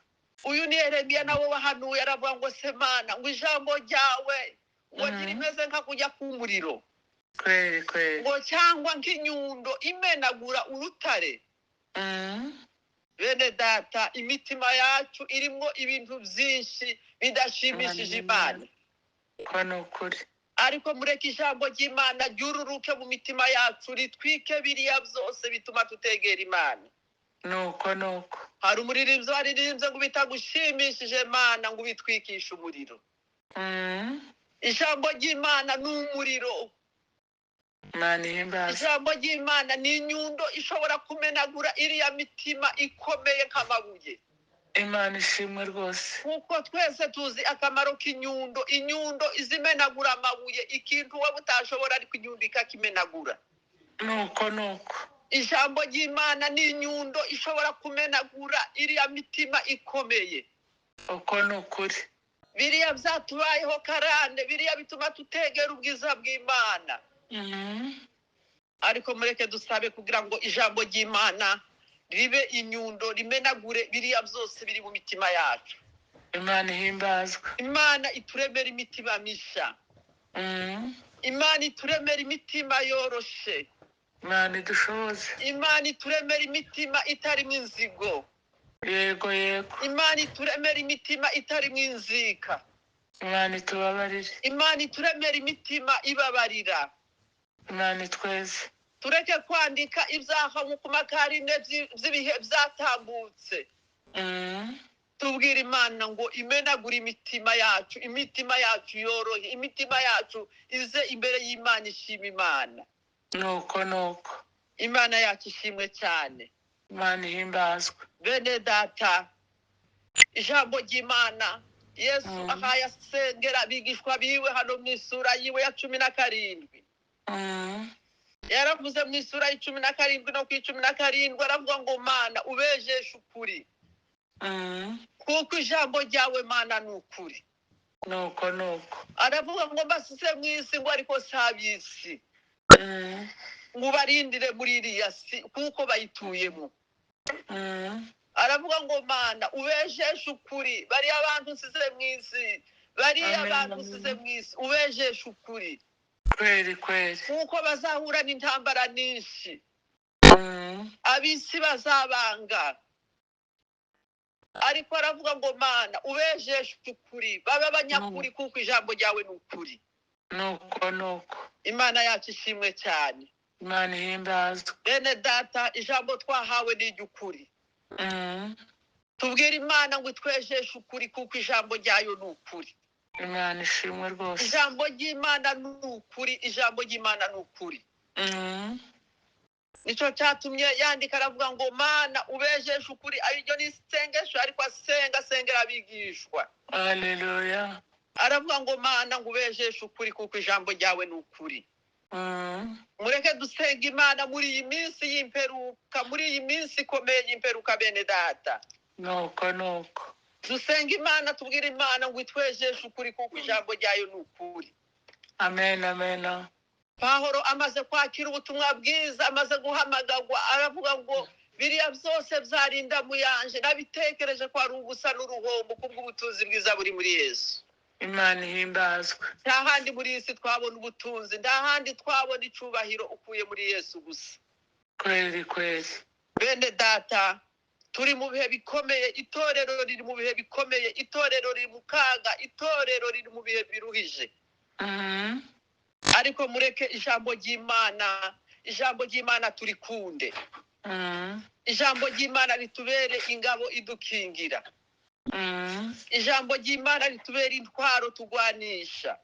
Uyu ni Yeremiya nawe wahanuye aravuga ngo Semana ngo ijambo ryawe ngo tirimeze nka kujya k'umuriro
Kweli.
ngo cyangwa nk'inyundo imenagura urutare. Bene data, imitima yacu irimo ibintu byinshi bidashimishije Imana.
Ko ni ukuri.
Ariko mureke ijambo ry'Imana ryururuke mu mitima yacu ritwike biriya byose bituma tutegera Imana.
Nuko.
Hari umuririmbyi waririmbye ngo bitagushimishije Imana ngo bitwikishe umuriro. Ijambo ry'Imana ni umuriro. Ijambo ry'Imana ni inyundo ishobora kumenagura iriya mitima ikomeye nk'amabuye.
Imana ishimwe rwose.
Kuko twese tuzi akamaro k'inyundo. Inyundo izimenagura amabuye, ikintu wowe utashobora ariko inyundo ikakimenagura.
Nuko.
Ijambo ry'Imana ni inyundo ishobora kumenagura iriya mitima ikomeye.
Uko ni ukuri.
Biriya byatubayeho karande, biriya bituma tutegera ubwiza bw'Imana. Ariko mureke dusabe kugira ngo ijambo ry'Imana ribe inyundo rimenagure biriya byose biri mu mitima yacu.
Imana ihimbazwe.
Imana ituremera imitima misha. Imana ituremera imitima yoroshe.
Imana idushoboze.
Imana ituremera imitima itarimo inzigo.
Yego.
Imana ituremera imitima itarimo inzika.
Imana itubabarire.
Imana ituremera imitima ibabarira.
Imana itweze.
Tureke kwandika ibyaha ku makarine by'ibihe byatambutse. Tubwire Imana ngo imenagure imitima yacu yorohe, imitima yacu ize imbere y'Imana ishima Imana.
Nuko.
Imana yacu ishimwe cyane.
Imana ihimbazwe.
Bene data, ijambo ry'Imana Yesu ahaye asengera abigishwa biwe hano mu isura yiwe ya 17. Yaravuze mu isura ya 17 no ku 17 aravuga ngo Mana ubejeshe ukuri. Kuko ijambo ryawe Mana ni ukuri.
Nuko.
Aravuga ngo mbasize mu isi ngo ariko sabisi. Ngo barindire muri iriya si kuko bayituyemo. Aravuga ngo Mana ubejeshe ukuri. Bari abantu nsize mu isi. Bari abantu nsize mu isi. Ubejeshe ukuri.
Kweli.
Kuko bazahura n'intambara nyinshi. Abisi bazabanga. Ariko aravuga ngo Mana ubejeshe ukuri. Babe abanyakuri kuko ijambo ryawe ni ukuri.
Nuko.
Imana yacu ishimwe cyane.
Imana ihimbazwe.
Bene data, ijambo twahawe ni iry'ukuri. Tubwire Imana ngo itwejeshe ukuri kuko ijambo ryayo ni ukuri.
Imana ishimwe rwose.
Ijambo ry'Imana ni ukuri. Ijambo ry'Imana ni ukuri. Nico cyatumye yandika aravuga ngo Mana ubejeshe ukuri. Ariryo ni isengesho ariko asengera abigishwa.
Haleluya.
Aravuga ngo Mana ngo ubejeshe ukuri kuko ijambo ryawe ni ukuri. Mureke dusenga Imana muri iyi minsi y'imperuka, muri iyi minsi ikomeye y'imperuka bene data.
Nuko.
Dusenga Imana, tubwire Imana ngo itwejeshe ukuri kuko ijambo ryayo ni ukuri.
Amen.
Pawulo amaze kwakira ubutumwa bwiza, amaze guhamagagwa, aravuga ngo biriya byose byarinda mu yanje nabitekereje ko ari ubusa n'uruhombo kubw'ubutunzi bwiza buri muri Yesu.
Imana ihimbazwe.
Nta handi muri isi twabona ubutunzi, nta handi twabona icubahiro ukuye muri Yesu gusa.
Kweli.
Bene data, turi mu bihe bikomeye, itorero riri mu bihe bikomeye, itorero riri mu kaga, itorero riri mu bihe biruhije. Ariko mureke ijambo ry'Imana turikunde. Ijambo ry'Imana ritubere ingabo idukingira. Ijambo ry'Imana ritubere intwaro tugwanisha.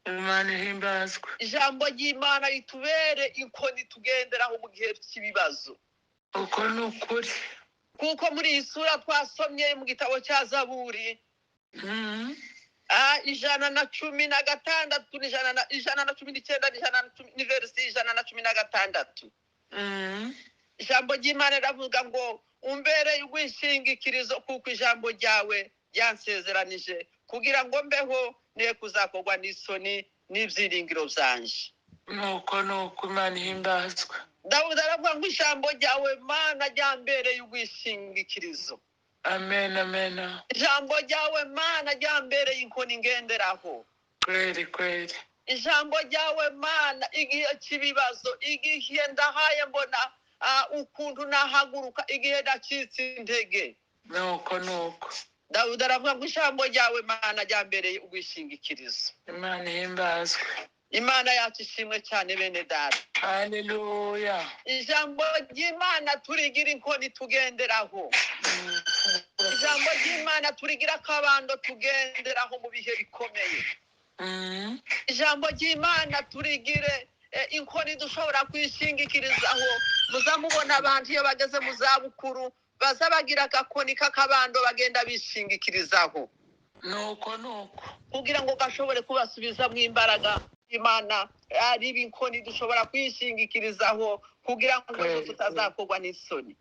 Imana ihimbazwe.
Ijambo ry'Imana ritubere inkoni tugenderaho mu gihe cy'ibibazo.
Uko ni ukuri.
Kuko muri iyi sura twasomye mu gitabo cya Zaburi ijana na cumi na gatandatu ijana na cumi n'icyenda ni verisi ijana na cumi na gatandatu. Ijambo ry'Imana riravuga ngo umbereye urwishingikirizo kuko ijambo ryawe ryansezeranije kugira ngo mbeho ne kuzakorwa n'isoni n'ibyiringiro byanje.
nuko Imana ihimbazwe.
Dawudi aravuga ngo ijambo ryawe Mana ryambereye urwishingikirizo.
Amen, amen.
Ijambo ryawe Mana ryambereye inkoni ngenderaho.
Kweli.
Ijambo ryawe Mana igihe cy'ibibazo, igihe ndahaye mbona ukuntu nahaguruka, igihe ndacitse intege.
Nuko
Dawudi aravuga ngo ijambo ryawe Mana ryambereye urwishingikirizo.
Imana ihimbazwe.
Imana yacu ishimwe cyane bene data.
Haleluya.
Ijambo ry'Imana turigira inkoni tugenderaho. Ijambo ry'Imana turigira akabando tugenderaho mu bihe bikomeye. Ijambo ry'Imana turigire inkoni dushobora kwishingikirizaho. Muzamubona abantu iyo bageze mu zabukuru baza bagira agakoni k'akabando bagenda bishingikirizaho.
Nuko
kugira ngo gashobore kubasubiza mu imbaraga. Imana ari inkoni dushobora kwishingikirizaho kugira ngo tutazakorwa n'isoni.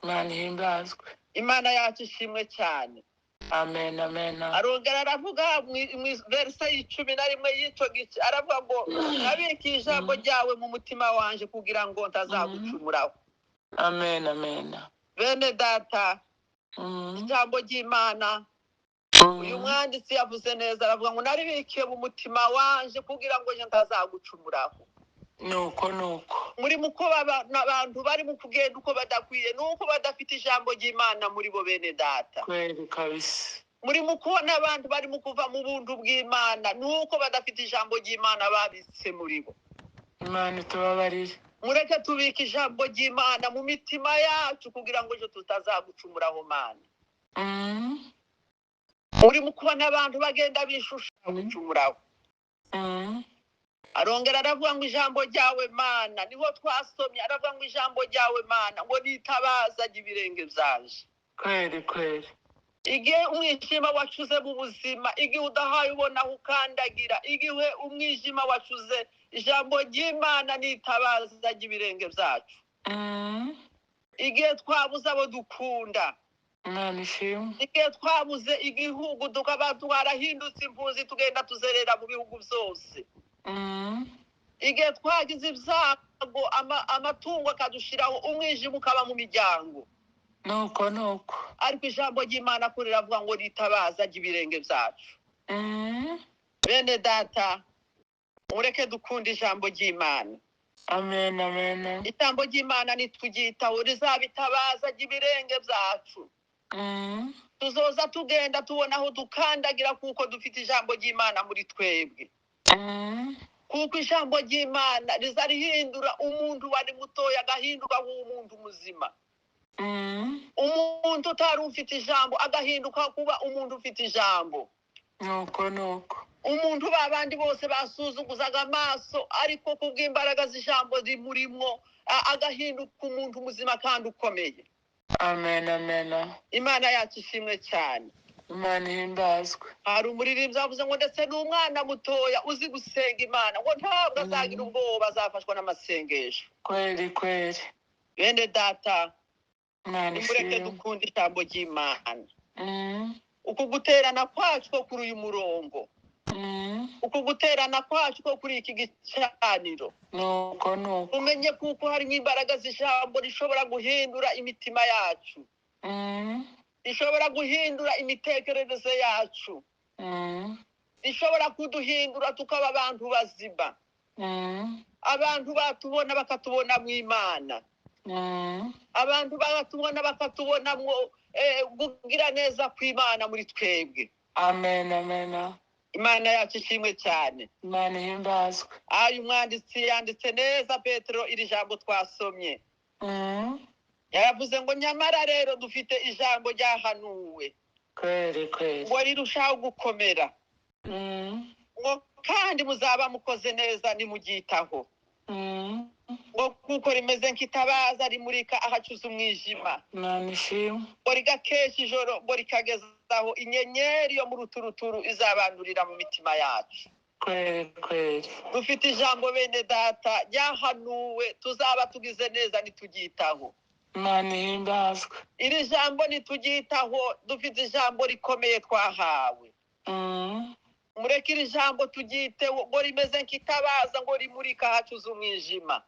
Imana ihimbazwe.
Imana yacu ishimwe cyane.
Amen.
Arongera aravuga mu verisi 11 y'icyo gice aravuga ngo nabika ijambo ryawe mu mutima wanje kugira ngo ntazagucumuraho.
Amen.
Bene data, ijambo ry'Imana uyu mwanditsi yavuze neza aravuga ngo naribikiye mu mutima wanje kugira ngo ntazagucumuraho.
Nuko
muri muko abantu bari mu kugenda uko badakwiye nuko badafite ijambo ry'Imana muri bo bene data.
Kweli kabisa.
Muri mukubona abantu bari mu kuva mu buntu bw'Imana nuko badafite ijambo ry'Imana babitse muri bo.
Imana tubabarire.
Mureke tubika ijambo ry'Imana mu mitima yacu kugira ngo tutazagucumuraho Mana. Muri mukubona abantu bagenda bishushanya gucumuraho. Arongera aravuga ngo ijambo ryawe Mana niho twasomye aravuga ngo ijambo ryawe Mana ngo nitabaza ry'ibirenge byanje.
Kweli.
Igihe umwijima wacuze mu buzima, igihe udahaye ubona aho ukandagira, igihe umwijima wacuze, ijambo ry'Imana nitabaza ry'ibirenge byacu. Igihe twabuze abo dukunda,
Imana ishimwe.
igihe twabuze igihugu tukaba twarahindutse impunzi tugenda tuzerera mu bihugu byose. Igihe twagize ibyago amatungo akadushiraho, umwijima ukaba mu miryango.
Nuko
ariko ijambo ry'Imana kuri riravuga ngo ritabaza ry'ibirenge byacu. Bene data, mureke dukunda ijambo ry'Imana.
Amen.
Ijambo ry'Imana nitugitaho rizabitabaza ry'ibirenge byacu. Tuzoza tugenda tubona aho dukandagira kuko dufite ijambo ry'Imana muri twebwe. Kuko ijambo ry'Imana rizarihindura umuntu wari mutoya agahinduka nk'umuntu muzima. Umuntu utari ufite ijambo agahinduka kuba umuntu ufite ijambo.
Nuko
umuntu babandi bose basuzuguzaga amaso ariko kubw'imbaraga z'ijambo rimurimo agahinduka umuntu muzima kandi ukomeye.
Amen.
Imana yacu ishimwe cyane.
Imana ihimbazwe.
Hari umuririmbyi avuze ngo ndetse n'umwana mutoya uzi gusenga Imana ngo ntabwo azagira ubwoba azafashwa n'amasengesho.
Kweli.
Bene data,
Imana
mureke
ishimwe.
dukunda ijambo ry'Imana. Uku guterana kwacu ko kuri uyu murongo, uku guterana kwacu ko kuri iki gicaniro,
Nuko
umenye kuko harimo imbaraga z'ijambo rishobora guhindura imitima yacu, rishobora guhindura imitekerereze yacu, rishobora kuduhindura tukaba abantu bazima, abantu batubona bakatubona mu Imana, abantu batubona bakatubonamwo kugira neza kw'Imana muri twebwe.
Amen.
Imana yacu ishimwe cyane.
Imana ihimbazwe.
Uyu mwanditsi yanditse neza Petero iri jambo twasomye. Yaravuze ngo nyamara rero dufite ijambo ryahanuwe.
Kweli.
Ngo rirushaho gukomera. Ngo kandi muzaba mukoze neza nimugitaho. ngo kuko rimeze nk'itabaza rimurika ahacuze umwijima
Imana ishimwe.
ngo rigakesha ijoro ngo rikagezaho inyenyeri yo mu ruturuturu izabandurira mu mitima yacu.
Kweli.
Dufite ijambo bene data ryahanuwe tuzaba tugize neza nituryitaho.
Imana ihimbazwe.
Iri jambo nituryitaho dufite ijambo rikomeye twahawe. Mureke iri jambo turyiteho ngo rimeze nk'itabaza ngo rimurika ahacuze umwijima.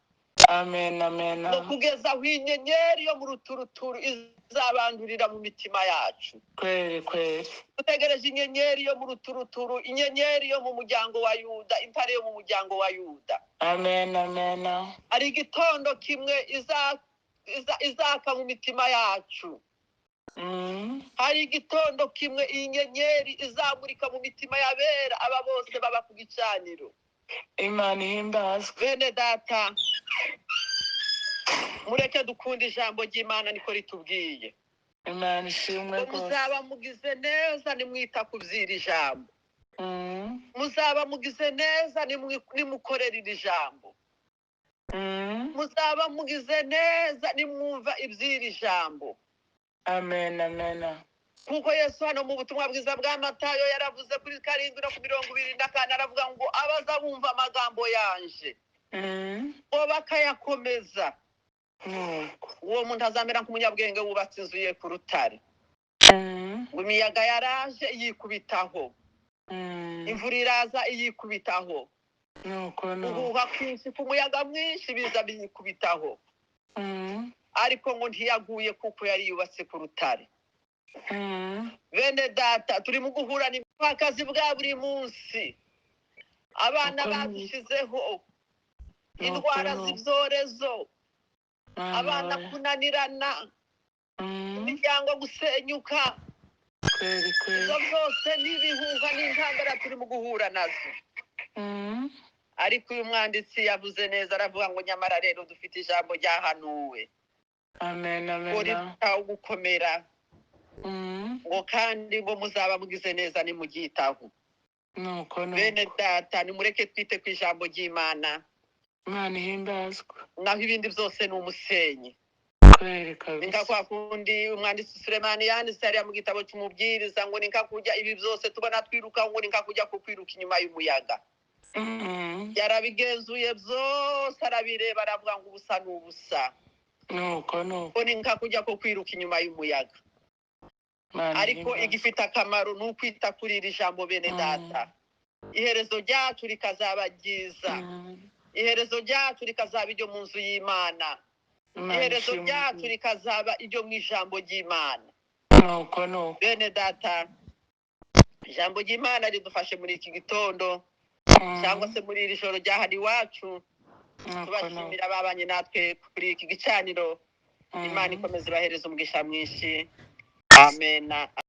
Amen.
ngo kugeza aho inyenyeri yo mu ruturuturu izabandurira mu mitima yacu.
Kweli.
Dutegereje inyenyeri yo mu ruturuturu, inyenyeri yo mu muryango wa Yuda, intare yo mu muryango wa Yuda.
Amen.
Hari igitondo kimwe izaka mu mitima yacu. Hari igitondo kimwe iyi nyenyeri izamurika mu mitima y'abera aba bose baba ku gicaniro.
Imana ihimbazwe.
Bene data, mureke dukunda ijambo ry'Imana niko ritubwiye.
Imana ishimwe rwose.
Muzaba mugize neza nimwita ku by'iri jambo. Muzaba mugize neza nimukorera iri jambo. Muzaba mugize neza nimwumva iby'iri jambo.
Amen.
Kuko Yesu hano mu butumwa bwiza bwa Matayo yaravuze kuri 7:24 aravuga ngo abaza bumva amagambo yanje ngo bakayakomeza uwo muntu azamera nk'umunyabwenge wubatse inzu ye ku rutare. Imiyaga yaraje yikubitaho, imvura iraza iyikubitaho, uhuha kwinshi k'umuyaga mwinshi biza biyikubitaho, ariko ngo ntiyaguye kuko yari yubatse ku rutare. Bene data, turi mu guhura n'akazi bwa buri munsi. Abana badushizeho indwara z'ibyorezo, abana kunanirana, imiryango gusenyuka. Ibyo byose n'ibihuha n'intambara turi mu guhura nazo. Ariko uyu mwanditsi yavuze neza aravuga ngo nyamara rero dufite ijambo ryahanuwe.
Amen.
Ngo ritaho gukomera. Ngo kandi ngo muzaba mugize neza nimuryitaho. Bene data, nimureke twite ku ijambo ry'Imana.
Imana ihimbazwe.
Naho ibindi byose ni umusenyi.
Kweli kabisa.
Ninka kwa kundi umwanditsi Sulemani yanditse hariya mu gitabo cy'umubwiriza ngo ninka kujya ibi byose tubona twiruka ngo ninka kujya kukwiruka inyuma y'umuyaga. Yarabigenzuye byose arabireba aravuga ngo ubusa n'ubusa. Ngo ninka kujya kukwiruka inyuma y'umuyaga. Ariko igifite akamaro ni ukwita kuri iri jambo bene data. Iherezo ryacu rikazaba ryiza. Iherezo ryacu rikazaba iryo mu nzu y'Imana. Iherezo ryacu rikazaba iryo mu ijambo ry'Imana. Bene data, ijambo ry'Imana ridufashe muri iki gitondo cyangwa se muri iri joro ryahari iwacu. Tubashimira ababanye natwe kuri iki gicaniro. Imana ikomeze ibahereza umugisha mwinshi. Amen.